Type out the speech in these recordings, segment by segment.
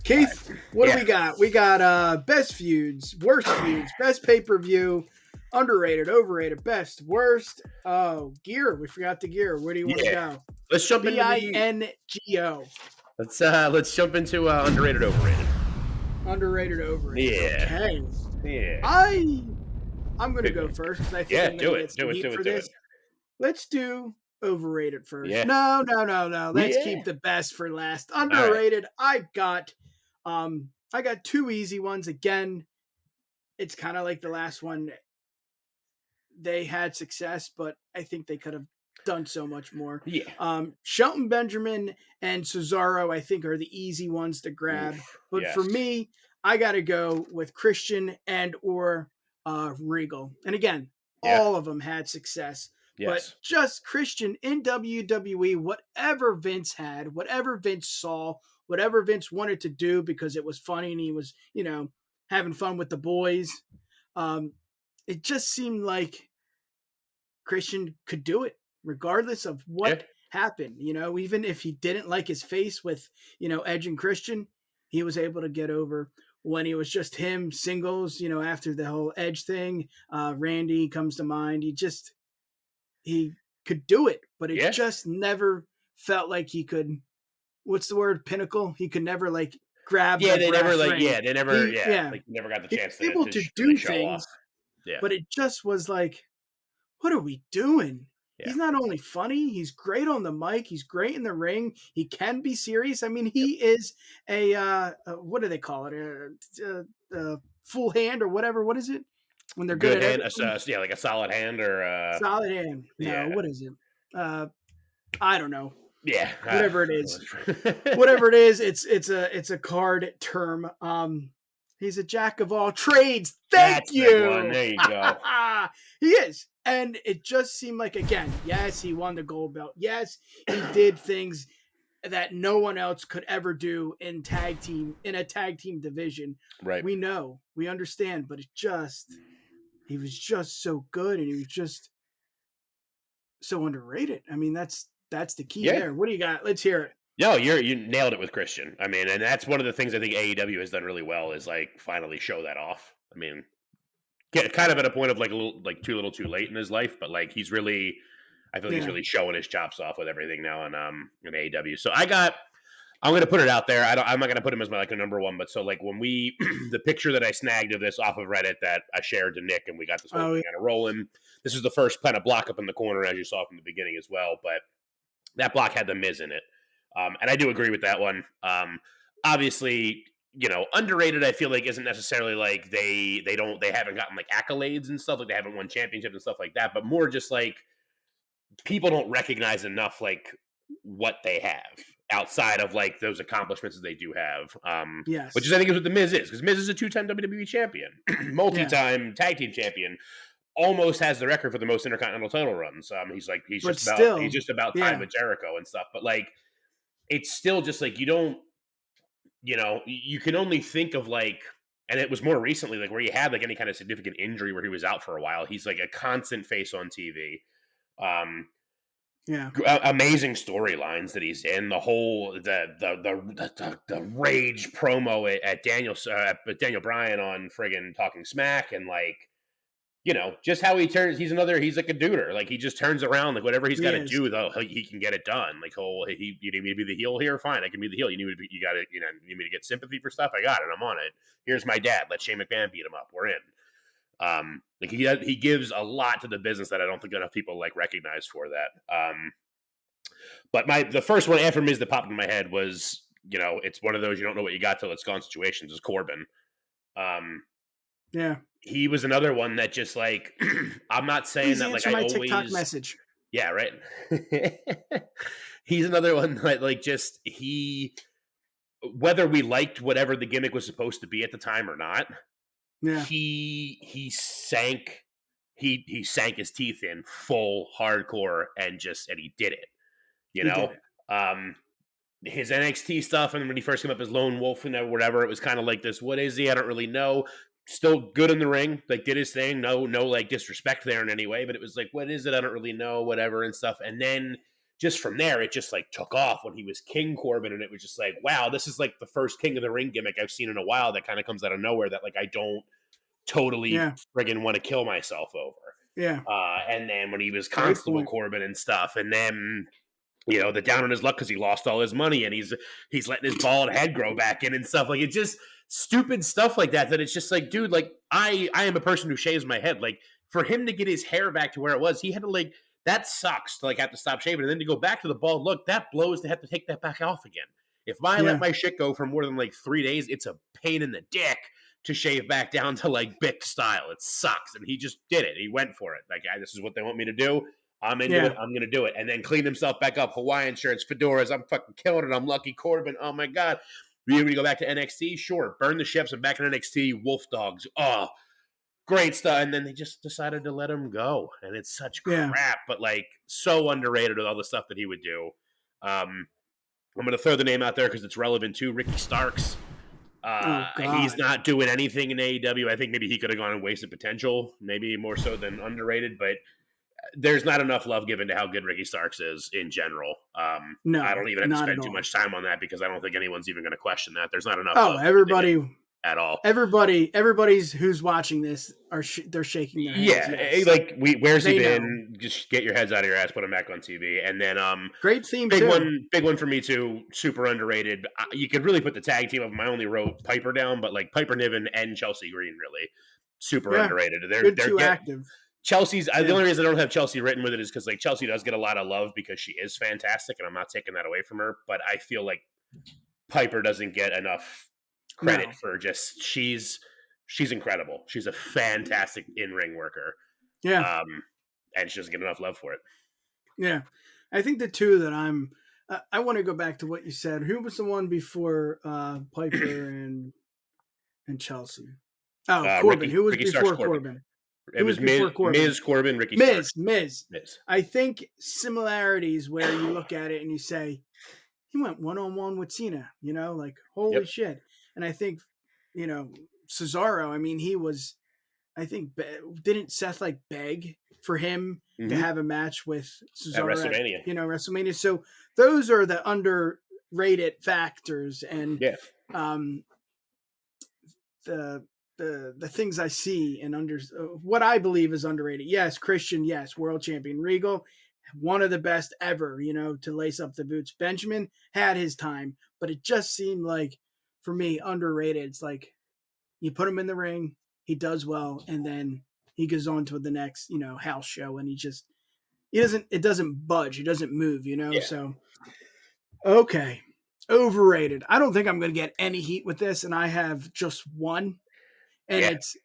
All right. Keith, what do Yeah. we got? We got best feuds, worst feuds, best pay-per-view, underrated, overrated, best, worst. Oh, gear. We forgot the gear. Where do you want to Yeah. go? Let's jump into the BINGO. let's jump into underrated overrated. Underrated, overrated. Yeah. Okay. Yeah. I I'm gonna Big go one. first because I think Yeah, I'm gonna do get it. some Do it. heat Do it. for Do it. this. Let's do overrated first. Yeah. No. Let's Yeah. keep the best for last. All right. Underrated. I got two easy ones. Again, it's kind of like the last one. They had success, but I think they could have done so much more. Yeah. Shelton Benjamin and Cesaro, I think, are the easy ones to grab. Oof. But for Yes. me, I got to go with Christian and or Regal. And again, Yeah. all of them had success. But Yes. just Christian in WWE, whatever Vince had, whatever Vince saw, whatever Vince wanted to do because it was funny and he was, having fun with the boys. Um, it just seemed like Christian could do it regardless of Yeah. what happened. Even if he didn't like his face with, Edge and Christian, he was able to get over when he was just him singles, after the whole Edge thing. Randy comes to mind. He could do it, but it Yeah. just never felt like he could. What's the word? Pinnacle. He could never like grab Yeah. the They never brass like. ring. Yeah. They never. He, Yeah. yeah, Like never got the he's chance able to really do show off. things, Yeah. but it just was like, what are we doing? Yeah. He's not only funny, he's great on the mic, he's great in the ring, he can be serious. I mean, Yep. he is what do they call it? A full hand or whatever. What is it? When they're good Good at hand. everything? Yeah, like a solid hand or Solid hand. No, yeah. what is it? I don't know. Yeah. Whatever it is. Whatever it is, it's a card term. He's a jack of all trades. Thank That's the big one. you. There you go. He is. And it just seemed like, again, yes, he won the gold belt. Yes, he did things that no one else could ever do in a tag team division. Right. We know, we understand, but he was just so good and he was just so underrated. I mean, that's the key Yeah. there. What do you got? Let's hear it. No, you nailed it with Christian. I mean, and that's one of the things I think AEW has done really well is like finally show that off. I mean, kind of at a point of like a little, like too little, too late in his life, but like he's really, I feel like he's really showing his chops off with everything now in AEW. So I'm going to put it out there. I'm not going to put him as my like a number one, but so like when the picture that I snagged of this off of Reddit that I shared to Nick and we got this whole thing kind of rolling. This is the first kind of block up in the corner as you saw from the beginning as well, but that block had the Miz in it. And I do agree with that one. Obviously, underrated, I feel like isn't necessarily like they haven't gotten like accolades and stuff, like they haven't won championships and stuff like that, but more just like people don't recognize enough like what they have outside of like those accomplishments that they do have. Yes. Which is I think is what the Miz is, because Miz is a 2-time WWE champion, multi-time tag team champion, almost has the record for the most intercontinental title runs. He's just about tied with Jericho and stuff, but like it's still just like you can only think of like, and it was more recently like where he had like any kind of significant injury where he was out for a while. He's like a constant face on TV. Amazing storylines that he's in. The whole the rage promo at Daniel Bryan on friggin' Talking Smack, and like just how he turns. He's like a duder. Like he just turns around. Like whatever he's got to do, though, he can get it done. Like you need me to be the heel here? Fine, I can be the heel. You need me to get sympathy for stuff? I got it. I'm on it. Here's my dad. Let Shane McMahon beat him up. We're in. Like he gives a lot to the business that I don't think enough people like recognize for that. But the first one after Miz that popped in my head was, it's one of those you don't know what you got till it's gone situations, is Corbin. He was another one that just like I'm not saying that like I always TikTok message. Yeah, right. He's another one that like just whether we liked whatever the gimmick was supposed to be at the time or not, he sank his teeth in full hardcore and he did it. His NXT stuff, and when he first came up as Lone Wolf and whatever, it was kind of like this. What is he? I don't really know. Still good in the ring, like did his thing. No like disrespect there in any way, but it was like, what is it? I don't really know, whatever and stuff. And then just from there, it just like took off when he was King Corbin, and it was just like, wow, this is like the first King of the Ring gimmick I've seen in a while that kind of comes out of nowhere that like I don't totally Yeah. friggin' want to kill myself over. Yeah. And then when he was Great Constable point. Corbin and stuff, and then the down on his luck because he lost all his money and he's letting his bald head grow back in and stuff like it's just stupid stuff like that it's just like, dude, like I am a person who shaves my head. Like for him to get his hair back to where it was, he had to like that sucks to like have to stop shaving and then to go back to the bald look that blows to have to take that back off again. If I let Yeah. my shit go for more than like 3 days, it's a pain in the dick to shave back down to like Bic style. It sucks, and he just did it. He went for it. Like, this is what they want me to do. I'm into Yeah. it. I'm going to do it. And then clean himself back up. Hawaiian shirts, fedoras. I'm fucking killing it. I'm Lucky Corbin. Oh, my God. You want me to go back to NXT? Sure. Burn the ships. I'm back in NXT. Wolf Dogs. Oh, great stuff. And then they just decided to let him go. And it's such Yeah. crap, but like so underrated with all the stuff that he would do. I'm going to throw the name out there because it's relevant too. Ricky Starks. Oh He's God. not doing anything in AEW. I think maybe he could have gone and wasted potential, maybe more so than underrated, but there's not enough love given to how good Ricky Starks is in general. I No, don't even have to not at spend too all. much time on that because I don't think anyone's even going to question that. There's not enough Oh, love given to him everybody, at all. everybody's who's watching this they're shaking their heads. Yeah, Yes. like where's he They know. been? Just get your heads out of your ass, put him back on TV, and then Great theme big too. one for me too. Super underrated. You could really put the tag team of them. I only wrote Piper down, but like Piper Niven and Chelsea Green really super Yeah. underrated. Good They're too get active. Chelsea's. The Yeah. only reason I don't have Chelsea written with it is because like Chelsea does get a lot of love because she is fantastic, and I'm not taking that away from her. But I feel like Piper doesn't get enough credit No. for just she's incredible. She's a fantastic in ring worker. Yeah. And she doesn't get enough love for it. Yeah. I think the two that I want to go back to what you said. Who was the one before Piper and Chelsea? Oh, Corbin. Who was Ricky Starks before Corbin. Corbin? It Who was was before Corbin? Ms. Corbin, Ricky Starks. Miz. Miz. I think similarities where you look at it and you say, he went one-on-one with Cena, like, holy shit. And I think, Cesaro, I mean, I think, didn't Seth like beg for him to have a match with Cesaro at WrestleMania? WrestleMania. So those are the underrated factors. And the things I see and what I believe is underrated. Yes, Christian. Yes, world champion. Regal, one of the best ever. To lace up the boots. Benjamin had his time, but it just seemed like, for me, underrated. It's like you put him in the ring, he does well, and then he goes on to the next, house show, and it doesn't budge, he doesn't move. Yeah. So okay, overrated. I don't think I'm going to get any heat with this, and I have just one. And it's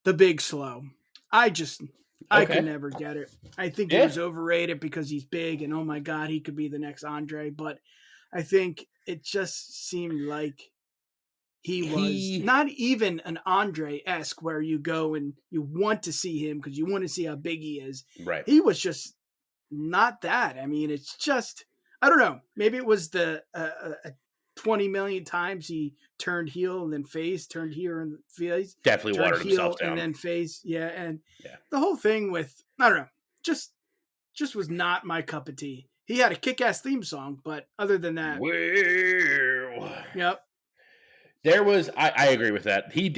the Big Slow. I could never get it. I think he was overrated because he's big and oh my God, he could be the next Andre. But I think it just seemed like he was not even an Andre-esque where you go and you want to see him because you want to see how big he is. Right. He was just not that. I mean, it's just, I don't know. Maybe it was the 20 million times he turned heel and then face, turned heel and face. Definitely watered himself down. And then face. Yeah. And the whole thing with, I don't know, just was not my cup of tea. He had a kick-ass theme song, but other than that. Well. Yep. There was, I agree with that. He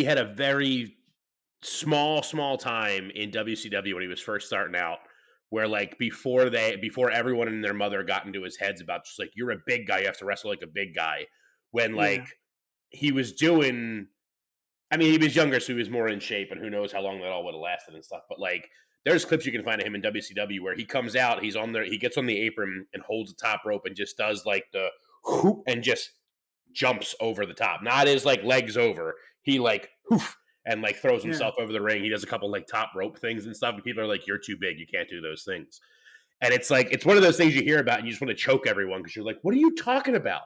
had a very small time in WCW when he was first starting out, where like before everyone and their mother got into his heads about just like, you're a big guy, you have to wrestle like a big guy. When like he was doing, I mean, he was younger, so he was more in shape, and who knows how long that all would have lasted and stuff. But like, there's clips you can find of him in WCW where he comes out, he's on there, he gets on the apron and holds the top rope and just does like the whoop and just jumps over the top. Not his like legs over. He like hoof and like throws himself over the ring. He does a couple like top rope things and stuff. And people are like, you're too big. You can't do those things. And it's like, it's one of those things you hear about and you just want to choke everyone because you're like, what are you talking about?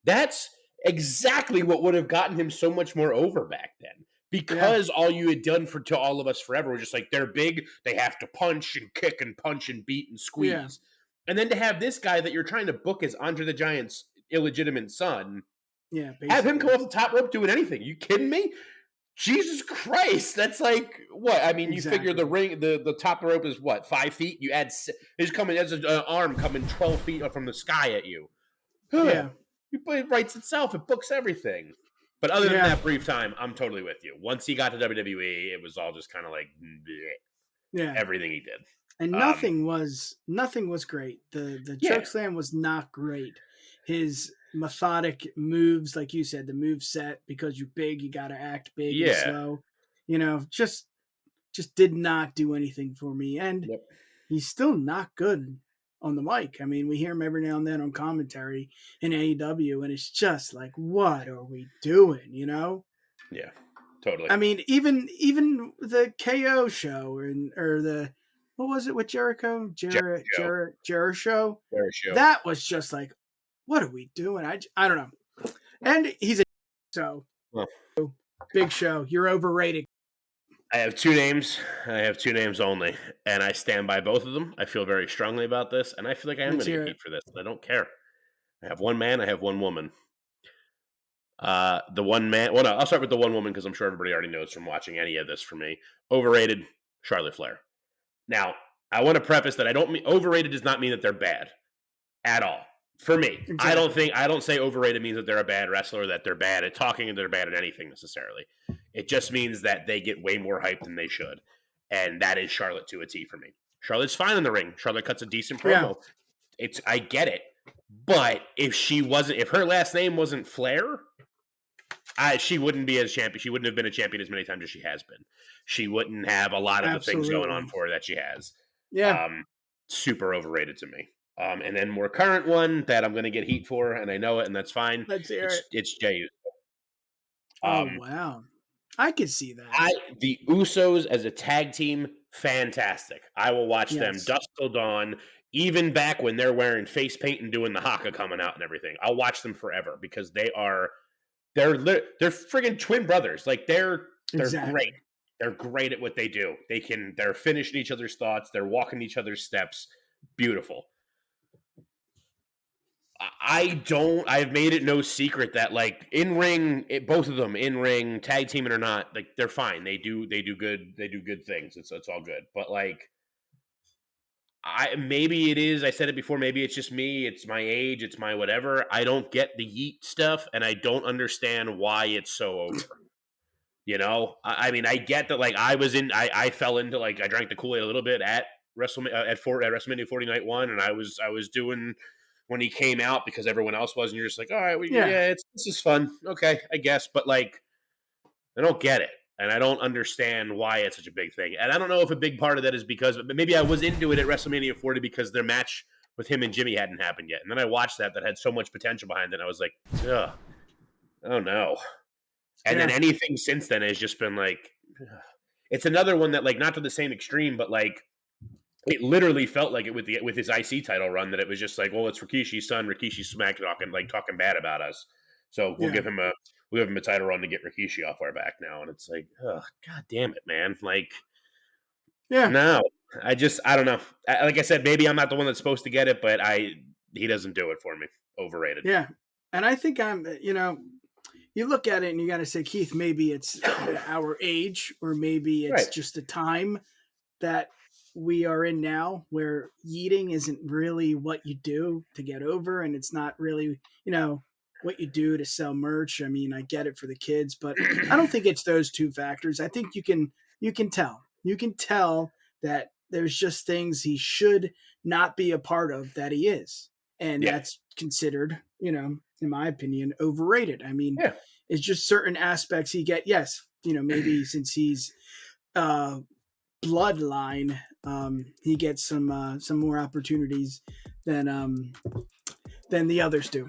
That's exactly what would have gotten him so much more over back then. Because all you had done to all of us forever was just like, they're big, they have to punch and kick and punch and beat and squeeze. Yeah. And then to have this guy that you're trying to book as Andre the Giant's illegitimate son, basically. Have him come off the top rope doing anything. You kidding me? Jesus Christ, that's like what? I mean, you figure the Exactly. ring, the top of the rope is what, 5 feet? You add, he's coming as an arm coming 12 feet up from the sky at you. Yeah. It writes itself. It books everything. But other than Yeah. that brief time, I'm totally with you. Once he got to WWE, it was all just kind of like bleh, Yeah. everything he did. And Um, nothing was great. The choke yeah, slam was not great. His methodic moves, like you said, the move set, because you're big, you got to act big and yeah, slow. Just did not do anything for me. And yep, he's still not good on the mic. I mean, we hear him every now and then on commentary in AEW, and it's just like, what are we doing? yeah, totally. I mean, even the KO show, or the, what was it with Jericho, Jerry Show, Jericho? Jerry Show. That was just like, what are we doing? I don't know. And he's a, so Well, big show. You're overrated. I have two names. I have two names only, and I stand by both of them. I feel very strongly about this, and I feel like I am Let's going to get hear it. heat for this. And I don't care. I have one man. I have one woman. The one man. Well, no, I'll start with the one woman because I'm sure everybody already knows from watching any of this from me. Overrated, Charlotte Flair. Now, I want to preface that I don't mean overrated does not mean that they're bad at all. For me, Exactly. I don't say overrated means that they're a bad wrestler, or that they're bad at talking, and they're bad at anything necessarily. It just means that they get way more hype than they should, and that is Charlotte to a T for me. Charlotte's fine in the ring. Charlotte cuts a decent Yeah, promo. I get it, but if her last name wasn't Flair, she wouldn't be as champion. She wouldn't have been a champion as many times as she has been. She wouldn't have a lot of the things going on absolutely. for her that she has. Yeah, Um, Super overrated to me. And then more current one that I'm going to get heat for, and I know it, and that's fine. let's hear it. It's Jey. Oh Um, wow, I could see that. the Usos as a tag team, fantastic. I will watch them Yes, dusk till dawn, even back when they're wearing face paint and doing the haka coming out and everything. I'll watch them forever because they're friggin' twin brothers. Like they're great. exactly. They're great at what they do. They're finishing each other's thoughts. They're walking each other's steps. Beautiful. I've made it no secret that like in ring, both of them in ring, tag teaming or not, like they're fine. They do good things. It's all good. But like maybe it is. I said it before. Maybe it's just me. It's my age. It's my whatever. I don't get the yeet stuff, and I don't understand why it's so over. I mean, I get that. Like, I fell into like I drank the Kool Aid a little bit at WrestleMania at WrestleMania 40 Night One, and I was doing when he came out because everyone else was, and you're just like, all right, Yeah, yeah, this is fun, okay, I guess, but like, I don't get it, and I don't understand why it's such a big thing, and I don't know if a big part of that is because maybe I was into it at WrestleMania 40 because their match with him and Jimmy hadn't happened yet, and then I watched that had so much potential behind it, and I was like, ugh, oh no. And then yeah, anything since then has just been like, it's another one that like not to the same extreme, but like it literally felt like it with his IC title run that it was just like, well, it's Rikishi's son. Rikishi smack talking bad about us, so yeah, we'll give him a title run to get Rikishi off our back now. And it's like, oh god damn it, man! Like yeah, no, I don't know. Like I said, maybe I'm not the one that's supposed to get it, but he doesn't do it for me. Overrated. yeah. And I think you look at it and you got to say, Keith, maybe it's our age, or maybe it's Right. just the time that we are in now, where yeeting isn't really what you do to get over, and it's not really, what you do to sell merch. I mean, I get it for the kids, but I don't think it's those two factors. I think you can tell that there's just things he should not be a part of that he is, and Yeah. that's considered, in my opinion, overrated. I mean, Yeah. it's just certain aspects he get. Yes, maybe since he's uh bloodline, he gets some more opportunities than the others do.